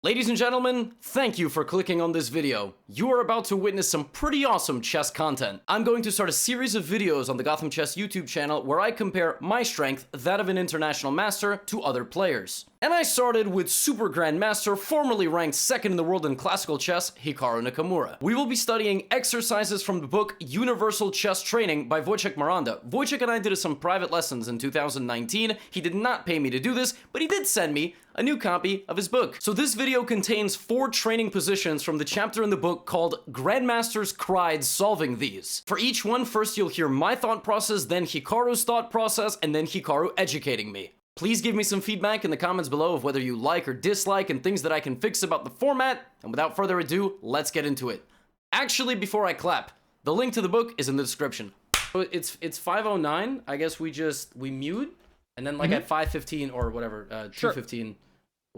Ladies and gentlemen, thank you for clicking on this video. You are about to witness some pretty awesome chess content. I'm going to start a series of videos on the GothamChess YouTube channel where I compare my strength, that of an international master, to other players. And I started with Super Grandmaster, formerly ranked second in the world in classical chess, Hikaru Nakamura. We will be studying exercises from the book Universal Chess Training by Wojciech Miranda. Wojciech and I did some private lessons in 2019. He did not pay me to do this, but he did send me a new copy of his book. So this video contains 4 training positions from the chapter in the book called Grandmasters Cried Solving These. For each one, first you'll hear my thought process, then Hikaru's thought process, and then Hikaru educating me. Please give me some feedback in the comments below of whether you like or dislike and things that I can fix about the format. And without further ado, let's get into it. Actually, before I clap, the link to the book is in the description. So it's 5:09. I guess we mute, and then like at 5:15 or whatever, 2:15.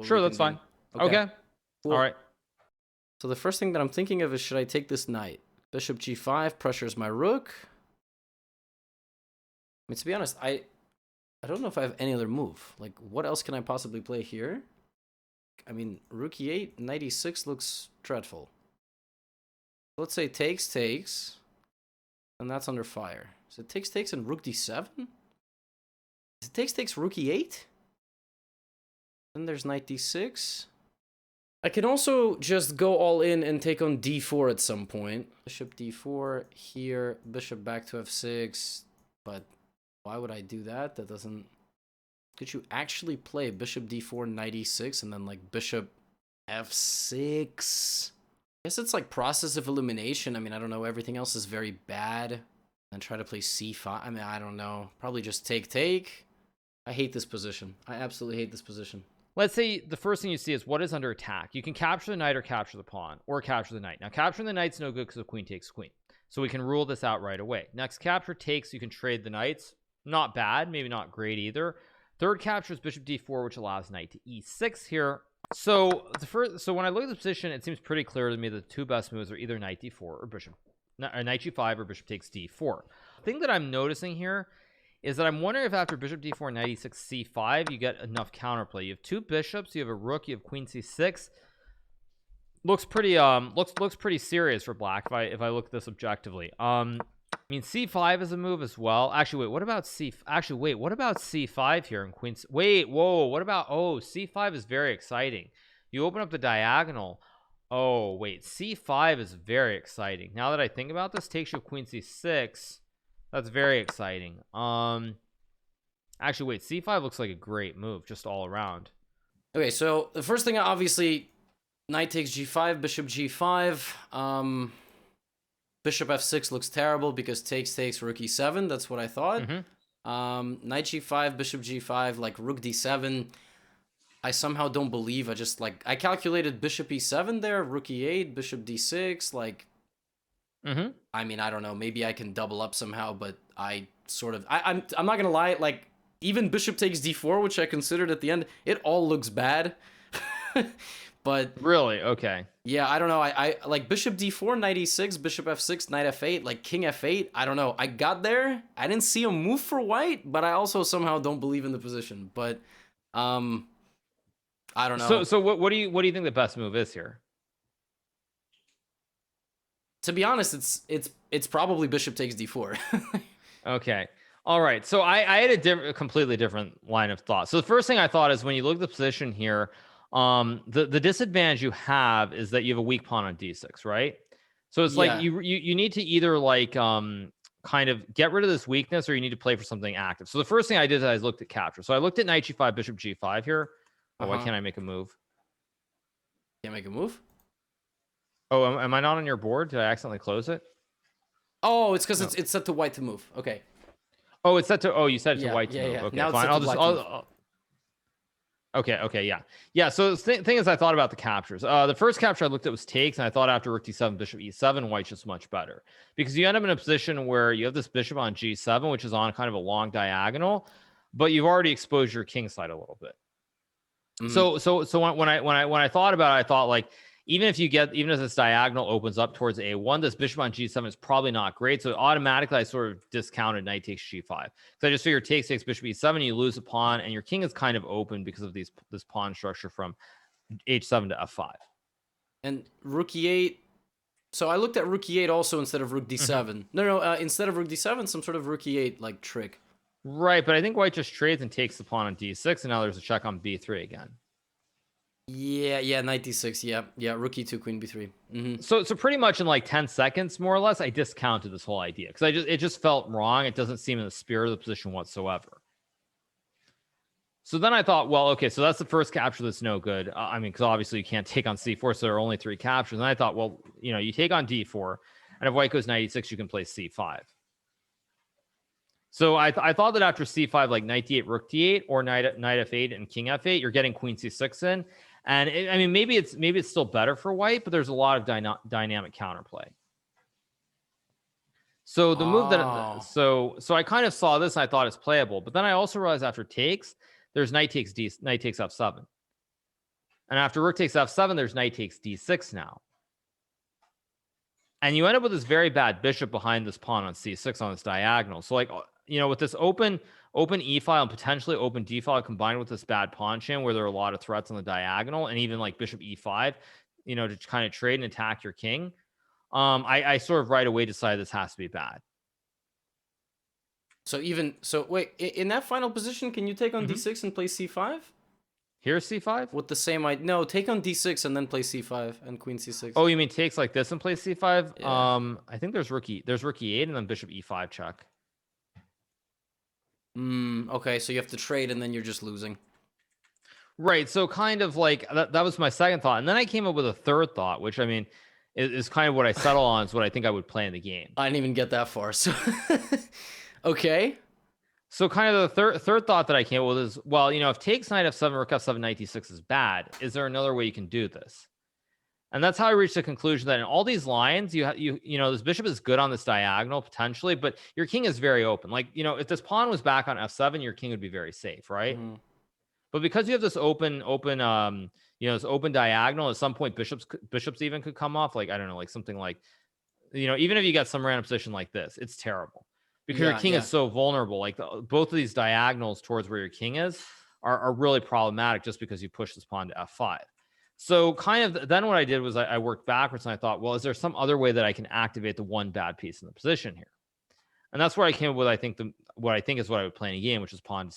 Sure, that's fine. Okay. Cool. All right. So the first thing that I'm thinking of is, should I take this knight? Bishop g5 pressures my rook. I mean, to be honest, I don't know if I have any other move. Like, what else can I possibly play here? I mean, rook e8, knight e6 looks dreadful. Let's say takes, and that's under fire. So it takes, and rook d7? Is it takes, rook e8? Then there's knight d6. I can also just go all in and take on d4 at some point. Bishop d4 here, bishop back to f6, but why would I do that? That doesn't... Could you actually play bishop d4, knight e6, and then like bishop f6? I guess it's like process of elimination. I mean, I don't know. Everything else is very bad. And try to play c5. I mean, I don't know. Probably just take. I hate this position. I absolutely hate this position. Let's say the first thing you see is what is under attack. You can capture the knight or capture the pawn or capture the knight. Now, capturing the knight's no good because of queen takes queen. So we can rule this out right away. Next capture takes, you can trade the knights. Not bad, maybe not great either. Third capture is bishop d4, which allows knight to e6 here. So when I look at the position, it seems pretty clear to me that the two best moves are either knight d4 or knight g5 or bishop takes d4. The thing that I'm noticing here is that I'm wondering if after bishop d4, knight e6, c5, you get enough counterplay. You have two bishops, you have a rook, you have queen c6. Looks pretty looks pretty serious for black if I look at this objectively. I mean, c5 is a move as well. Actually, wait, what about c5 here in queen? Wait, whoa, what about, oh, c5 is very exciting. You open up the diagonal. Oh, wait, c5 is very exciting. Now that I think about this, takes you queen c6. That's very exciting. Actually, wait, c5 looks like a great move just all around. Okay, so the first thing, obviously, knight takes g5, bishop g5. Bishop f6 looks terrible because takes, rook e7. That's what I thought. Knight g5, bishop g5, like rook d7. I somehow don't believe. I calculated bishop e7 there, rook e8, bishop d6, like... I mean, I don't know, maybe I can double up somehow, but I'm not gonna lie, like, even bishop takes d4, which I considered at the end, it all looks bad. But really, okay, yeah, I don't know. I like bishop d4, knight e6, bishop f6, knight f8, like king f8. I don't know, I got there, I didn't see a move for white, but I also somehow don't believe in the position. But I don't know. So what do you think the best move is here? To be honest, it's probably bishop takes d4. Okay. All right. So I had a completely different line of thought. So the first thing I thought is when you look at the position here, the disadvantage you have is that you have a weak pawn on d6, right? So it's like you need to either like kind of get rid of this weakness, or you need to play for something active. So the first thing I did is I looked at capture. So I looked at knight g5, bishop g5 here. Oh, why can't I make a move? Can't make a move? Oh, am I not on your board? Did I accidentally close it? Oh, it's because it's set to white to move. Okay. Oh, it's set to. Oh, you said it to white to move. Yeah. Okay, now fine. Okay, yeah. So the thing is, I thought about the captures. The first capture I looked at was takes, and I thought after rook d7, bishop e7, white's just much better because you end up in a position where you have this bishop on g7, which is on kind of a long diagonal, but you've already exposed your king side a little bit. So when I thought about it, I thought like, even if this diagonal opens up towards a1, this bishop on g7 is probably not great. So automatically I sort of discounted knight takes g5. So I just figured takes bishop e7, you lose a pawn, and your king is kind of open because of this pawn structure from h7 to f5. And rook e8. So I looked at rook e8 also instead of rook d7. No, instead of rook d7, some sort of rook e8 like trick. Right, but I think white just trades and takes the pawn on d6, and now there's a check on b3 again. Yeah, knight d6. Yeah, rook e2, queen b3. So pretty much in like 10 seconds, more or less, I discounted this whole idea because it just felt wrong. It doesn't seem in the spirit of the position whatsoever. So then I thought, well, okay, so that's the first capture that's no good. I mean, because obviously you can't take on c4, so there are only 3 captures. And I thought, well, you take on d4, and if white goes knight e6, you can play c5. So I thought that after c5, like knight d8, rook d8, or knight f8 and king f8, you're getting queen c6 in. And I mean, maybe it's still better for white, but there's a lot of dynamic counterplay. So the move that so I kind of saw this and I thought it's playable, but then I also realized after takes, there's knight takes f7. And after rook takes f7, there's knight takes d6 now. And you end up with this very bad bishop behind this pawn on c6 on this diagonal. So like, with this open e file and potentially open d file combined with this bad pawn chain where there are a lot of threats on the diagonal and even like bishop e5, to kind of trade and attack your king. I sort of right away decided this has to be bad. So wait, in that final position, can you take on d6 and play c5? Here's c5? With the same idea. No, take on d6 and then play c5 and queen c6. Oh, you mean takes like this and play c5? Yeah. I think there's rook e8 and then bishop e5 check. Okay, so you have to trade and then you're just losing. Right, so kind of like that was my second thought. And then I came up with a third thought, which I mean is kind of what I settle on, is what I think I would play in the game. I didn't even get that far, so okay. So kind of the third thought that I came up with is, well, if takes knight f7, rook f7, knight d6 is bad, is there another way you can do this? And that's how I reached the conclusion that in all these lines, this bishop is good on this diagonal potentially, but your king is very open. Like, if this pawn was back on f7, your king would be very safe, right? But because you have this open diagonal, at some point bishops even could come off. Like, I don't know, like something like, even if you get some random position like this, it's terrible because your king is so vulnerable. Like both of these diagonals towards where your king is are really problematic just because you push this pawn to f5. So kind of then what I did was I worked backwards and I thought, well, is there some other way that I can activate the one bad piece in the position here? And that's where I came up with, what I think is what I would play in a game, which is pawn to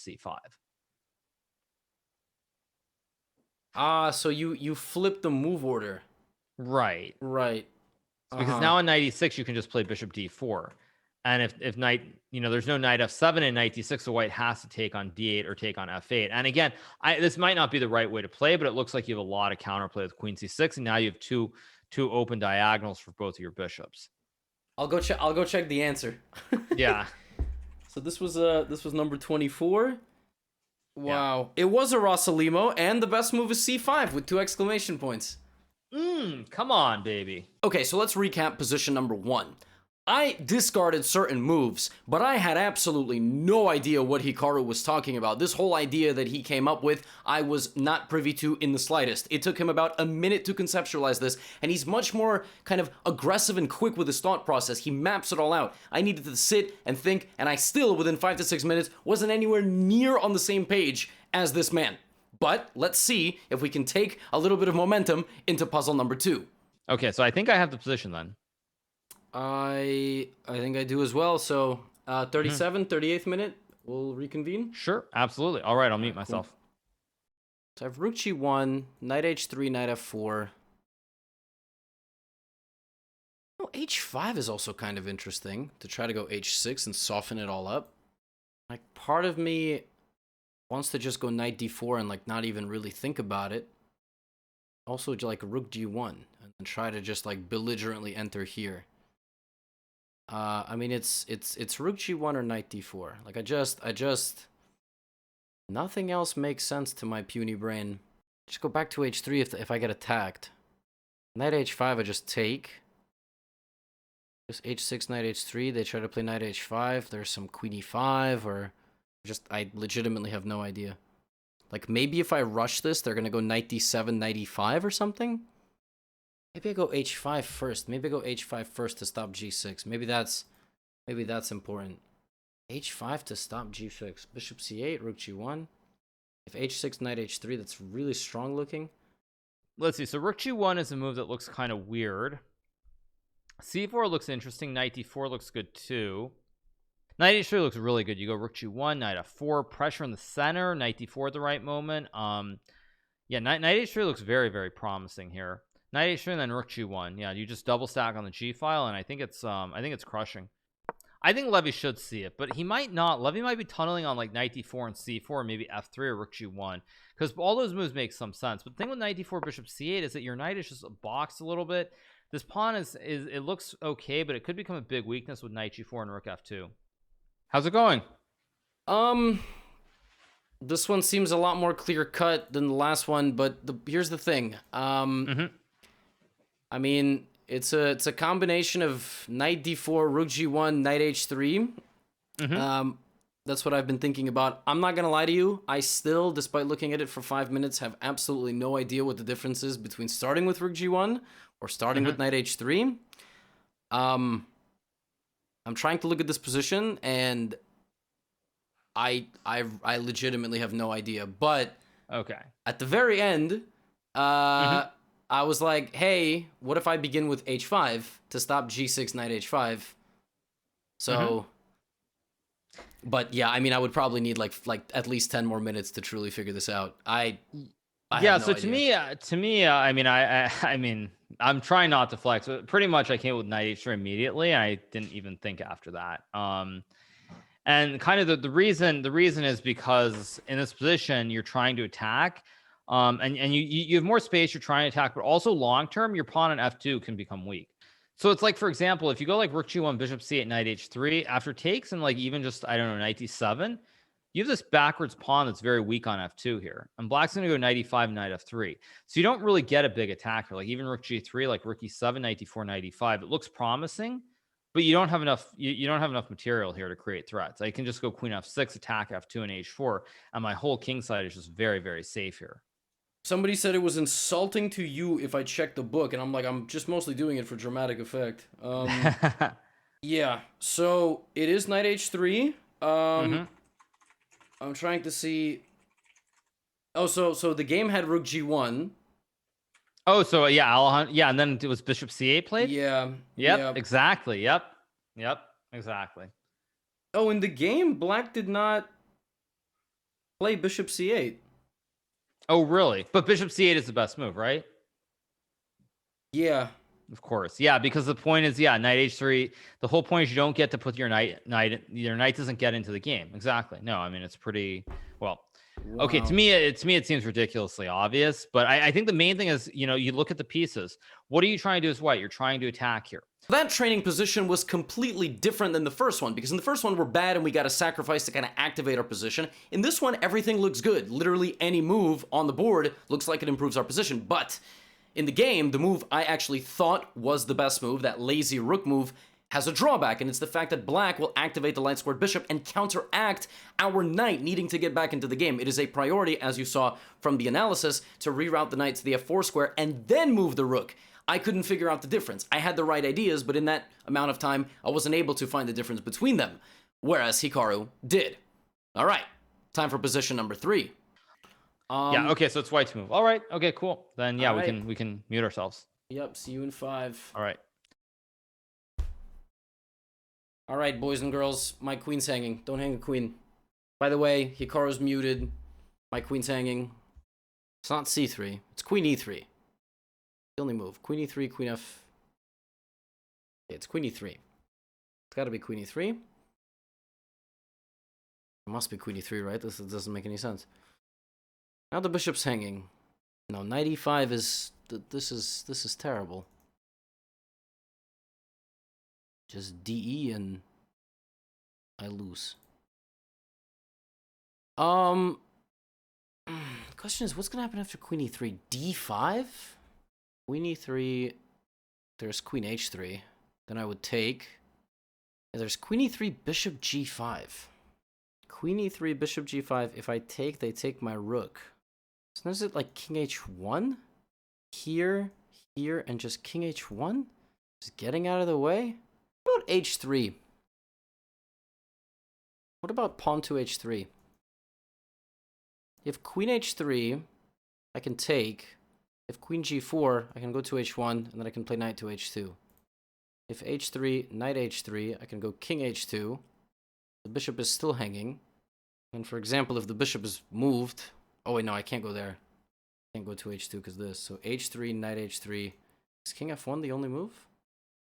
c5. So you flip the move order. Right. Because now on knight e6, you can just play bishop d4. And if knight, there's no knight f7 and knight d6, so white has to take on d8 or take on f8. And again, this might not be the right way to play, but it looks like you have a lot of counterplay with queen c6, and now you have two open diagonals for both of your bishops. I'll go check the answer. Yeah. So this was number 24. Wow. Yeah. It was a Rossalimo, and the best move is c5 with 2 exclamation points. Come on, baby. Okay, so let's recap position number 1. I discarded certain moves, but I had absolutely no idea what Hikaru was talking about. This whole idea that he came up with, I was not privy to in the slightest. It took him about a minute to conceptualize this, and he's much more kind of aggressive and quick with his thought process. He maps it all out. I needed to sit and think, and I still, within 5 to 6 minutes, wasn't anywhere near on the same page as this man. But let's see if we can take a little bit of momentum into puzzle number 2. Okay, so I think I have the position then. I think I do as well. So 37, 38th minute, we'll reconvene. Sure, absolutely. All right, I'll mute myself. Cool. So I have rook g1, knight h3, knight f4. Oh, h5 is also kind of interesting to try to go h6 and soften it all up. Like part of me wants to just go knight d4 and like not even really think about it. Also like rook g1 and try to just like belligerently enter here. I mean, it's rook g1 or knight d4. Like I just nothing else makes sense to my puny brain. Just go back to h3 if I get attacked. Knight h5, I just take. Just h6, knight h3. They try to play knight h5. There's some queen e5, or just I legitimately have no idea. Like maybe if I rush this, they're gonna go knight d7, knight e5 or something. Maybe I go h5 first. Maybe I go h5 first to stop g6. Maybe that's important. h5 to stop g6. Bishop c8, rook g1. If h6, knight h3, that's really strong looking. let's see. So rook g1 is a move that looks kind of weird. c4 looks interesting. Knight d4 looks good too. Knight h3 looks really good. You go rook g1, knight f4, pressure in the center, knight d4 at the right moment. Yeah, knight h3 looks very, very promising here. Knight h3 and then rook g1. Yeah, you just double stack on the g file, and I think it's crushing. I think Levy should see it, but he might not. Levy might be tunneling on like knight d4 and c4, maybe f3 or rook g1, because all those moves make some sense. But the thing with knight d4, bishop c8 is that your knight is just boxed a little bit. This pawn is it looks okay, but it could become a big weakness with knight g4 and rook f2. How's it going? This one seems a lot more clear cut than the last one, but here's the thing. I mean, it's a combination of knight d4, rook g1, knight h3. That's what I've been thinking about. I'm not gonna lie to you. I still, despite looking at it for 5 minutes, have absolutely no idea what the difference is between starting with rook g1 or starting with knight h3. I'm trying to look at this position, and I legitimately have no idea. But okay, at the very end, I was like, hey, what if I begin with h5 to stop g6, knight h5? So, but yeah, I mean, I would probably need like at least 10 more minutes to truly figure this out. I yeah. have no So idea. to me, I mean, I mean, I'm trying not to flex, but pretty much I came with knight h3 immediately, and I didn't even think after that. And kind of the reason is because in this position you're trying to attack, and you have more space, you're trying to attack, but also long term your pawn on f2 can become weak. So it's like, for example, if you go like rook g1, bishop c8, knight h3 after takes, and like even just, I don't know, knight d7, you have this backwards pawn that's very weak on f2 here, and black's going to go knight e5, knight f3. So you don't really get a big attack here. Like even rook g3, like rook e7, knight d4, knight e5, it looks promising, but you don't have enough. You don't have enough material here to create threats. I can just go queen f6, attack f2 and h4, and my whole king side is just very, very safe here. Somebody said it was insulting to you if I checked the book, and I'm like, I'm just mostly doing it for dramatic effect. Yeah, so it is knight h3. I'm trying to see. Oh, so the game had rook g1. Oh, so yeah, yeah, and then it was bishop c8 played. Yeah. Yep, Yeah. exactly. Yep, exactly. Oh, in the game, black did not play bishop c8. Oh, really? But bishop c8 is the best move, right? Yeah. Of course. Yeah, because the point is, yeah, knight h3. The whole point is you don't get to put your knight doesn't get into the game. Exactly. No, I mean, it's pretty well. Wow. Okay, to me it seems ridiculously obvious, but I think the main thing is, you know, you look at the pieces. What are you trying to do is what? You're trying to attack here. That training position was completely different than the first one, because in the first one we're bad and we got to sacrifice to kind of activate our position. In this one, everything looks good. Literally any move on the board looks like it improves our position, but in the game, the move I actually thought was the best move, that lazy rook move, has a drawback, and it's the fact that black will activate the light squared bishop and counteract our knight needing to get back into the game. It is a priority, as you saw from the analysis, to reroute the knight to the f4 square and then move the rook. I couldn't figure out the difference. I had the right ideas, but in that amount of time, I wasn't able to find the difference between them, whereas Hikaru did. All right, time for position number 3. Yeah, okay, so it's white to move. All right, okay, cool. Then yeah, right. we can mute ourselves. Yep, see you in 5. All right. All right, boys and girls, my queen's hanging. Don't hang a queen. By the way, Hikaru's muted. My queen's hanging. It's not c3. It's queen e3. The only move. Queen e3, queen f. Yeah, it's queen e3. It's got to be queen e3. It must be queen e3, right? This doesn't make any sense. Now the bishop's hanging. No, knight e5 is... This is terrible. Just DE and I lose. The question is, what's gonna happen after queen e3? d5? Queen e3, there's queen h3. Then I would take... And there's queen e3, bishop g5. Queen e3, bishop g5. If I take, they take my rook. So is it like king h1? Here, and just king h1? Just getting out of the way? What about h3? What about pawn to h3? If queen h3, I can take. If queen g4, I can go to h1, and then I can play knight to h2. If h3, knight h3, I can go king h2. The bishop is still hanging. And for example, if the bishop is moved... Oh, wait, no, I can't go there. I can't go to h2 because this. So h3, knight h3. Is king f1 the only move?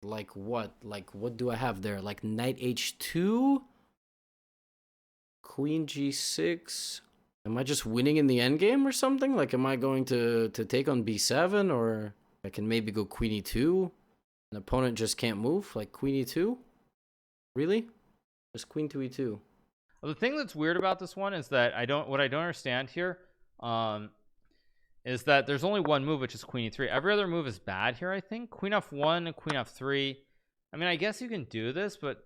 Like what? Like, what do I have there? Like knight h2? Queen g6? Am I just winning in the endgame or something? Like, am I going to take on b7? Or I can maybe go queen e2? An opponent just can't move? Like queen e2? Really? Just queen to e2. Well, the thing that's weird about this one is that what I don't understand here is that there's only one move, which is queen e3. Every other move is bad here, I think. Queen f1 and queen f3. I mean, I guess you can do this, but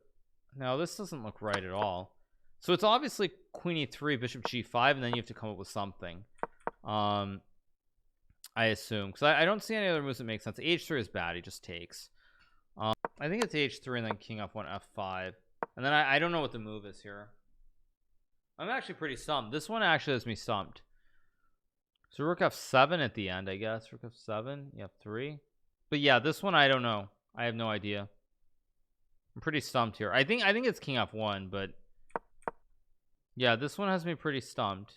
no, this doesn't look right at all. So it's obviously queen e3, bishop g5, and then you have to come up with something. I assume, because I don't see any other moves that make sense. h3 is bad. He just takes. I think it's h3 and then king f1, f5. And then I don't know what the move is here. I'm actually pretty stumped. This one actually has me stumped. So rook f7 at the end, I guess. Rook f7, you have 3. But yeah, this one I don't know. I have no idea. I'm pretty stumped here. I think it's king f1, but yeah, this one has me pretty stumped.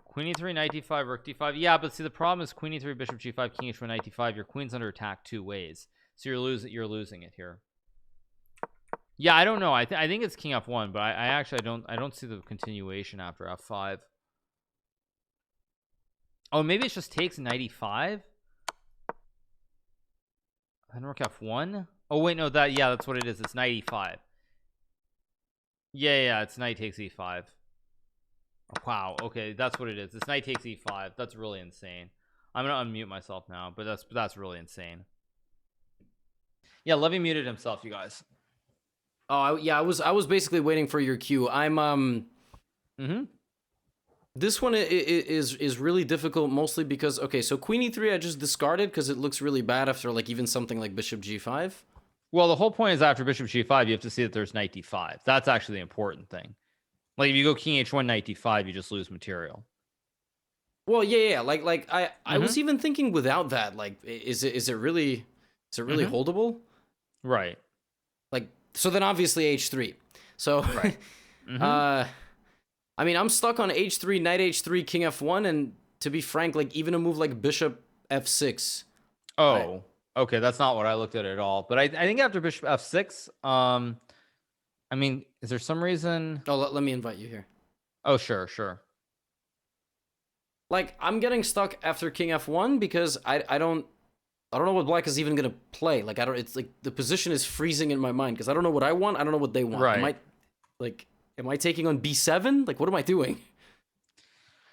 Queen e3, knight d5, rook d5. Yeah, but see, the problem is queen e3, bishop g5, king h1, knight d5. Your queen's under attack 2 ways, so you're losing it here. Yeah, I don't know. I think it's king f1, but I actually don't see the continuation after f5. Oh, maybe it just takes knight e5. Then rook f1. Oh wait, no, that's what it is. It's knight e5. Yeah, it's knight takes e5. Oh, wow. Okay, that's what it is. It's knight takes e5. That's really insane. I'm gonna unmute myself now, but that's really insane. Yeah, Levy muted himself, you guys. Oh, yeah, I was basically waiting for your cue. I'm This one is really difficult, mostly because, okay, so queen e3 I just discarded because it looks really bad after like even something like bishop g5. Well, the whole point is after bishop g5 you have to see that there's knight d5. That's actually the important thing. Like if you go king h1, knight d5, you just lose material. Well, yeah. Like I was even thinking without that, like, is it really holdable? Right. Like, so then obviously h3. So, right. I mean, I'm stuck on h3, knight h3, king f1, and to be frank, like even a move like bishop f6. Oh, okay, that's not what I looked at all. But I think after bishop f6, I mean, is there some reason? Oh, let me invite you here. Oh, sure. Like, I'm getting stuck after king f1 because I don't know what black is even gonna play. Like, it's like the position is freezing in my mind because I don't know what I want. I don't know what they want. Right. Am I taking on b7? Like, what am I doing?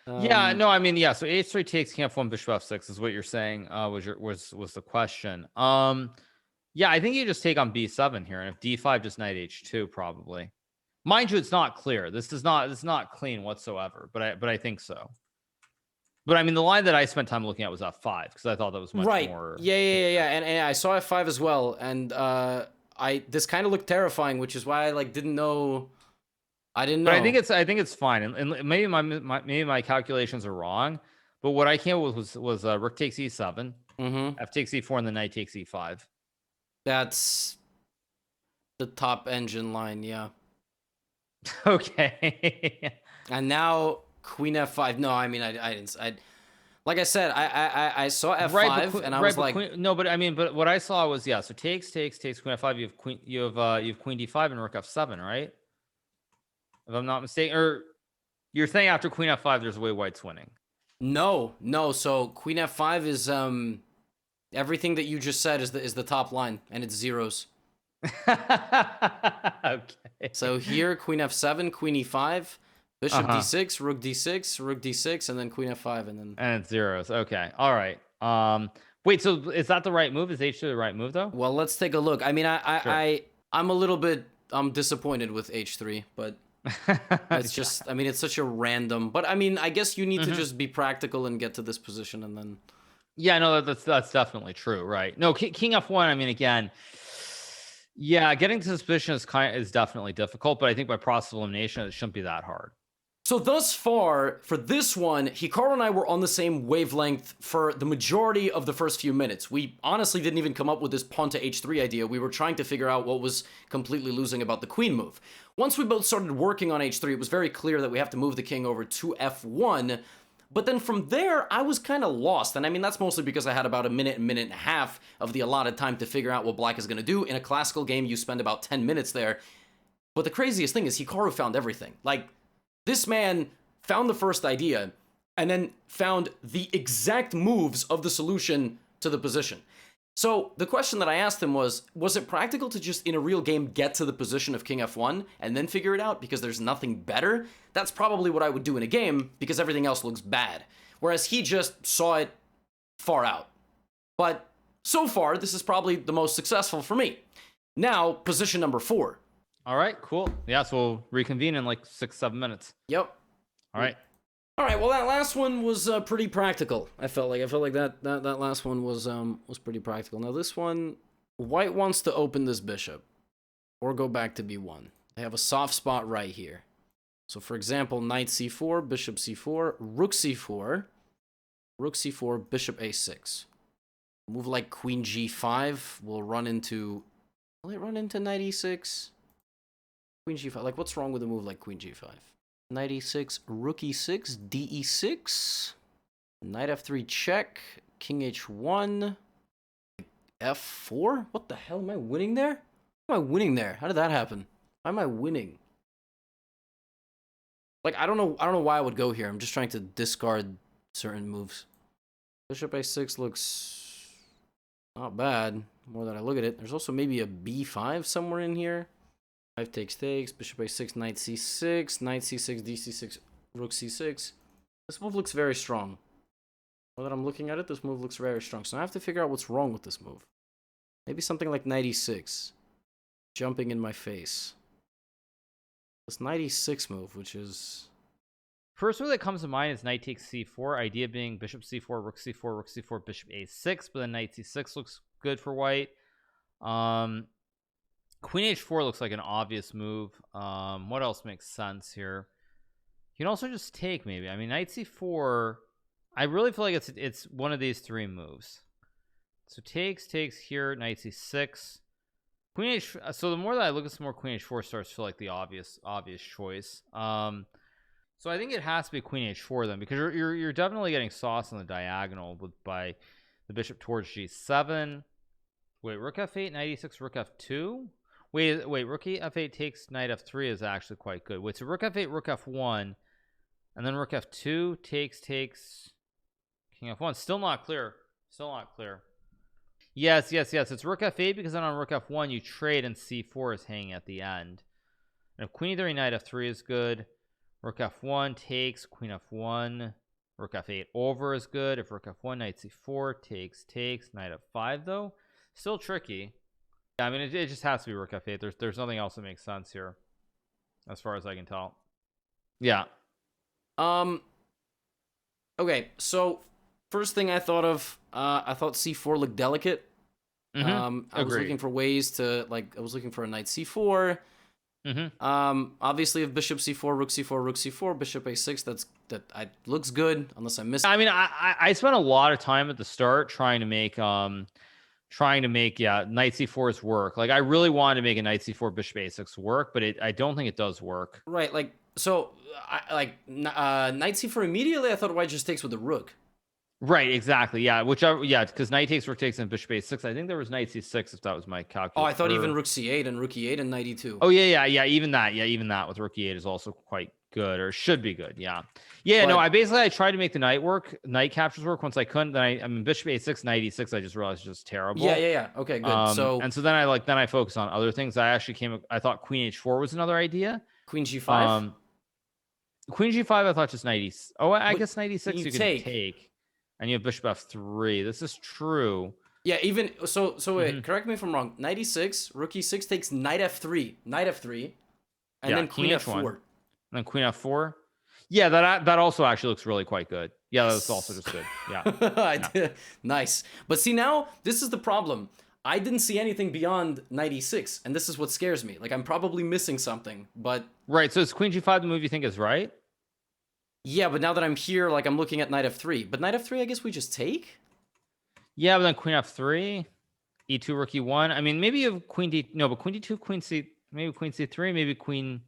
Yeah, no, I mean, yeah. So h3 takes king f1, bishop f6 is what you're saying. Was the question? Yeah, I think you just take on b7 here, and if d5, just knight h2 probably. Mind you, it's not clear. This is not clean whatsoever. But I think so. But I mean, the line that I spent time looking at was f5 because I thought that was much more. Yeah. And I saw f5 as well, and this kind of looked terrifying, which is why I like didn't know. I didn't know. But I think it's fine, and maybe my calculations are wrong. But what I came up with was rook takes e7, f takes e4, and the knight takes e5. That's the top engine line, yeah. Okay. And now queen f5. No, I mean I didn't. Like I said, I saw f5 right, and I was like, but what I saw was so takes queen f5. You have queen d5 and rook f7, right? If I'm not mistaken, or you're saying after queen f5, there's a way white's winning. No. So queen f5 is everything that you just said is the top line, and it's zeros. Okay. So here, queen f7, queen e5, bishop d6, rook d6, and then queen f5, and it's zeros. Okay. All right. Wait. So is that the right move? Is h2 the right move though? Well, let's take a look. I mean, I'm a little bit disappointed with h3, but. It's just, I mean, it's such a random, but I mean, I guess you need to just be practical and get to this position and then. Yeah, no, that's definitely true, right? No, king f1. I mean, again, yeah, getting to this position is definitely difficult, but I think by process of elimination, it shouldn't be that hard. So thus far, for this one, Hikaru and I were on the same wavelength for the majority of the first few minutes. We honestly didn't even come up with this pawn to h3 idea. We were trying to figure out what was completely losing about the queen move. Once we both started working on h3, it was very clear that we have to move the king over to f1. But then from there, I was kind of lost. And I mean, that's mostly because I had about a minute and a half of the allotted time to figure out what black is going to do. In a classical game, you spend about 10 minutes there. But the craziest thing is Hikaru found everything. Like, this man found the first idea and then found the exact moves of the solution to the position. So the question that I asked him was it practical to just in a real game get to the position of king f1 and then figure it out because there's nothing better? That's probably what I would do in a game because everything else looks bad. Whereas he just saw it far out. But so far, this is probably the most successful for me. Now, position number 4. All right, cool. Yeah, so we'll reconvene in like 6-7 minutes. Yep. All right. All right. Well, that last one was pretty practical. I felt like that last one was pretty practical. Now this one, white wants to open this bishop, or go back to b1. They have a soft spot right here. So for example, knight c4, bishop c4, rook c4, rook c4, bishop a6. Move like queen g5 will run into. Will it run into knight e6? Queen g5. Like, what's wrong with a move like queen g5? Knight e6, rook e6, de6, knight f3 check, king h1, f4? What the hell? Am I winning there? How am I winning there? How did that happen? Why am I winning? Like, I don't know why I would go here. I'm just trying to discard certain moves. Bishop a6 looks not bad, the more that I look at it. There's also maybe a b5 somewhere in here. 5 takes, bishop a6, knight c6, knight c6, d6, rook c6. This move looks very strong. Now that I'm looking at it, this move looks very strong. So I have to figure out what's wrong with this move. Maybe something like knight e6. Jumping in my face. This knight e6 move, which is... First move that comes to mind is knight takes c4. Idea being bishop c4, rook c4, rook c4, bishop a6. But then knight c6 looks good for white. Queen h4 looks like an obvious move. What else makes sense here? You can also just take, maybe. I mean, knight c4, I really feel like it's one of these 3 moves. So takes here, knight c6, queen h. So the more that I look at some more, queen h4 starts to feel like the obvious choice. So I think it has to be queen h4 then, because you're definitely getting sauce on the diagonal by the bishop towards g7. Wait, rook f8, knight e6, rook f2. Wait, rook f8 takes knight f3 is actually quite good. Wait, so rook f8, rook f1, and then rook f2 takes king f1. Still not clear. Yes. It's rook f8 because then on rook f1 you trade and c4 is hanging at the end. And if queen e3, knight f3 is good. Rook f1 takes, queen f1, rook f8 over is good. If rook f1, knight c4 takes, knight f5 though. Still tricky. I mean, it just has to be rook f8. There's nothing else that makes sense here, as far as I can tell. Yeah. Okay, so first thing I thought of, I thought c4 looked delicate. I was looking for ways to, like, I was looking for a knight c4. Obviously, if bishop c4, rook c4, rook c4, bishop a6, that looks good, unless I missed. I mean, I spent a lot of time at the start trying to make knight c4's work. Like, I really wanted to make a knight c4 bishop a6 work, but I don't think it does work. Right, like, so knight c4 immediately I thought white just takes with the rook. Right, exactly. Yeah, because knight takes, rook takes, and bishop a6. I think there was knight c6 if that was my calculation. Oh, I thought even rook c8 and rook e8 and knight e2. Oh yeah. Even that with rook e8 is also quite good, or should be good. Yeah. No, I tried to make the knight captures work once I couldn't. Then I mean bishop a6, knight e6. I just realized was just terrible. Yeah. Okay, good. So then I focused on other things. I thought queen h4 was another idea. Queen g5. Queen g5. I thought just knight e6. Oh, I guess knight e6 you can take. And you have bishop f3. This is true. Yeah, even so wait, correct me if I'm wrong. Knight e6, rook e6 takes knight f3, and then queen f4. And then queen f4. Yeah, that also actually looks really quite good. Yeah, that's also just good. Yeah. Nice. But see, now this is the problem. I didn't see anything beyond knight e6, and this is what scares me. Like, I'm probably missing something, but right. So is queen g5 the move you think is right? Yeah, but now that I'm here, like I'm looking at knight f3. But knight f3, I guess we just take? Yeah, but then queen f3, e2, rook e1. I mean, maybe you have queen d. No, but queen d2, queen c. Maybe queen c3. Maybe queen.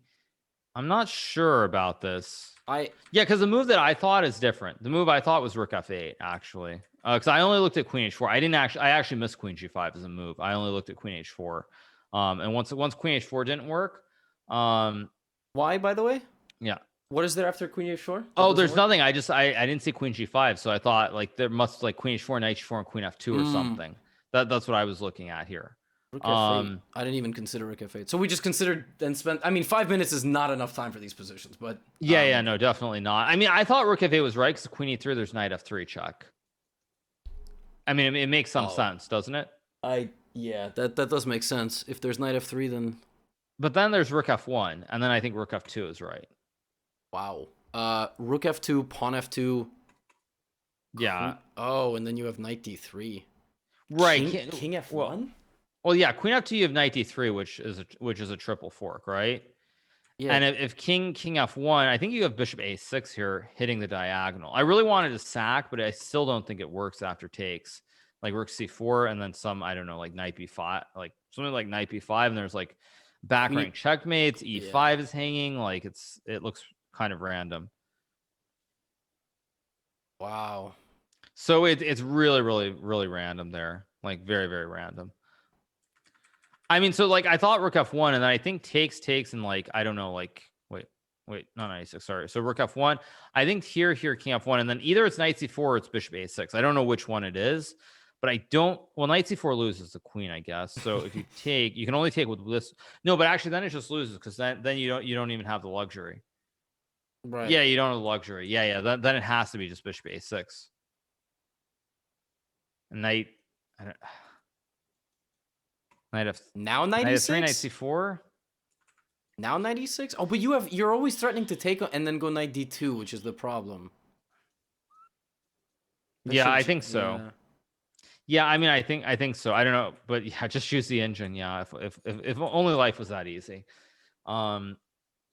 I'm not sure about this. Yeah, because the move that I thought is different. The move I thought was rook f8, actually. Because I only looked at queen h4. I actually missed queen g5 as a move. I only looked at queen h4. And once queen h4 didn't work. Why, by the way? Yeah. What is there after queen h4? Oh, there's nothing. I didn't see queen g5, so I thought like there must like queen h4, knight h4, and queen f2 or something. That's what I was looking at here. Rook f8. I didn't even consider rook f8. So we just considered and spent. I mean, 5 minutes is not enough time for these positions, but yeah, no, definitely not. I mean, I thought rook f8 was right because queen e3, there's knight f3 check. I mean, it makes some sense, doesn't it? Yeah, that does make sense. If there's knight f3, then. But then there's rook f1, and then I think rook f2 is right. Wow. Rook f2, pawn f2. Yeah. Oh, and then you have knight d3. Right. King f1. Well, yeah. Queen f2, you have knight d3, which is a triple fork, right? Yeah. And if king f1, I think you have bishop a6 here, hitting the diagonal. I really wanted to sack, but I still don't think it works after takes. Like rook c4, and then some, I don't know, like knight b5, like something like knight b5, and there's like back rank checkmates. E5 is hanging. Like it looks kind of random. Wow. So it's really, really, really random there. Like very, very random. I mean, so like I thought rook f1, and then I think takes, and like I don't know, like wait, not knight e6. Sorry. So rook f1. I think here king f1, and then either it's knight c4 or it's bishop a6. I don't know which one it is, but I don't. Well, knight c4 loses the queen, I guess. So if you take, you can only take with this. No, but actually, then it just loses because then you don't even have the luxury. Right. Yeah, you don't have the luxury. Yeah. Then it has to be just bishop a6. Knight. Knight f. Now knight e6. Knight c4. Now knight e6. Oh, but you're always threatening to take and then go knight d2, which is the problem. Yeah, I think so. Yeah, I mean, I think so. I don't know, but yeah, just choose the engine. Yeah, if only life was that easy. Yeah,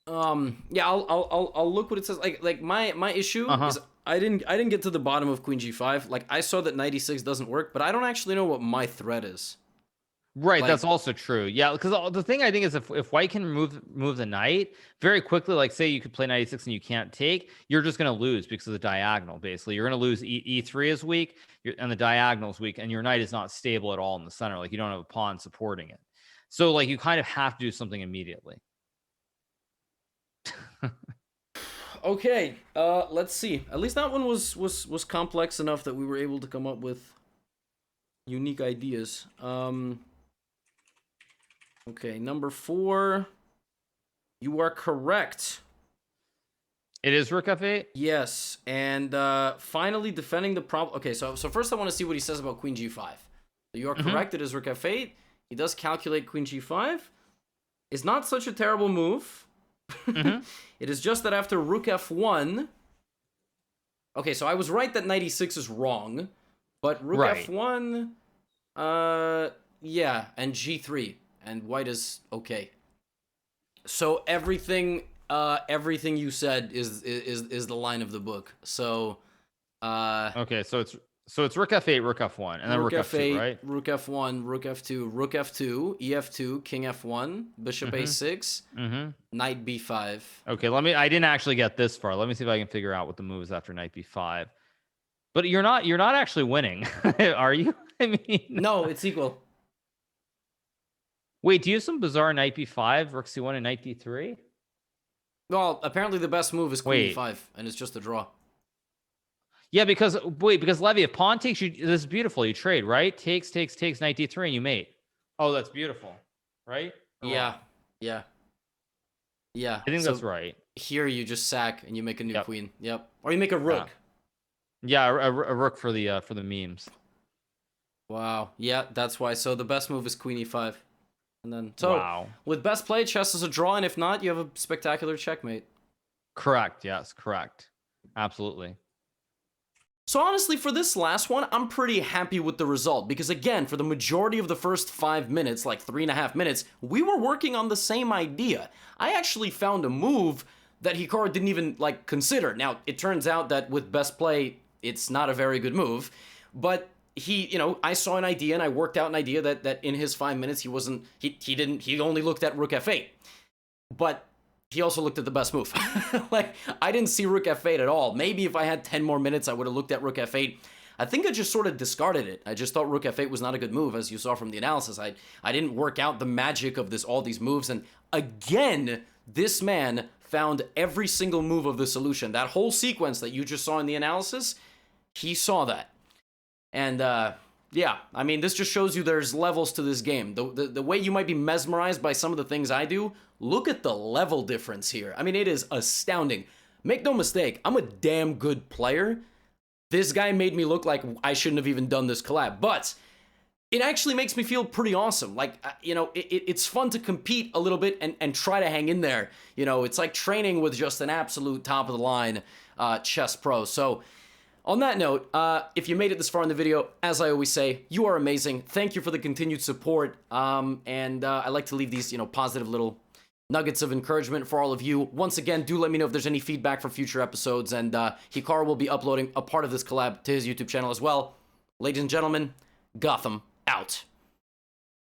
I'll look what it says. Like my issue is I didn't get to the bottom of queen g5. Like I saw that knight e6 doesn't work, but I don't actually know what my threat is. Right, that's also true. Yeah, because the thing I think is if white can move the knight very quickly, like say you could play knight e6 and you can't take, you're just going to lose because of the diagonal. Basically, you're going to lose e3 is weak, and the diagonal is weak, and your knight is not stable at all in the center. Like you don't have a pawn supporting it. So like you kind of have to do something immediately. Okay, let's see. At least that one was complex enough that we were able to come up with unique ideas. Okay, number 4. You are correct. It is rook f8? Yes, and finally defending the problem. Okay, so first I want to see what he says about queen g5. So you are correct, it is rook f8. He does calculate queen g5. It's not such a terrible move. It is just that after rook f1... Okay, so I was right that knight e6 is wrong, but rook f1... yeah, and g3. And white is okay. So everything you said is the line of the book. So okay, so it's rook f8, rook f1, and then rook f8, right? Rook f1, rook f2, rook f2, ef2, king f1, bishop a6, knight b5. Okay, I didn't actually get this far. Let me see if I can figure out what the move is after knight b5. But you're not actually winning, are you? I mean, no, it's equal. Wait, do you have some bizarre knight b5, rook c1, and knight d3? Well, apparently the best move is queen e5, and it's just a draw. Yeah, because Levy, if pawn takes, this is beautiful. You trade, right? Takes, knight d3, and you mate. Oh, that's beautiful, right? Yeah. I think that's right. Here you just sack and you make a new queen. Yep, or you make a rook. Yeah, a rook for the memes. Wow. Yeah, that's why. So the best move is queen e5. And then, with best play, chess is a draw, and if not, you have a spectacular checkmate. Correct. Yes, correct. Absolutely. So honestly, for this last one, I'm pretty happy with the result, because again, for the majority of the first 5 minutes, like 3.5 minutes, we were working on the same idea. I actually found a move that Hikaru didn't even, like, consider. Now, it turns out that with best play, it's not a very good move, but he, I saw an idea and I worked out an idea that in his 5 minutes, he only looked at rook f8, but he also looked at the best move. Like, I didn't see rook f8 at all. Maybe if I had 10 more minutes, I would have looked at rook f8. I think I just sort of discarded it. I just thought rook f8 was not a good move, as you saw from the analysis. I didn't work out the magic of all these moves, and again, this man found every single move of the solution. That whole sequence that you just saw in the analysis, he saw that. And yeah, I mean, this just shows you there's levels to this game. The way you might be mesmerized by some of the things I do, look at the level difference here. I mean, it is astounding. Make no mistake, I'm a damn good player. This guy made me look like I shouldn't have even done this collab, but it actually makes me feel pretty awesome. Like, it's fun to compete a little bit and try to hang in there. It's like training with just an absolute top-of-the-line chess pro. So, on that note, if you made it this far in the video, as I always say, you are amazing. Thank you for the continued support. And I like to leave these, positive little nuggets of encouragement for all of you. Once again, do let me know if there's any feedback for future episodes. And Hikaru will be uploading a part of this collab to his YouTube channel as well. Ladies and gentlemen, Gotham out.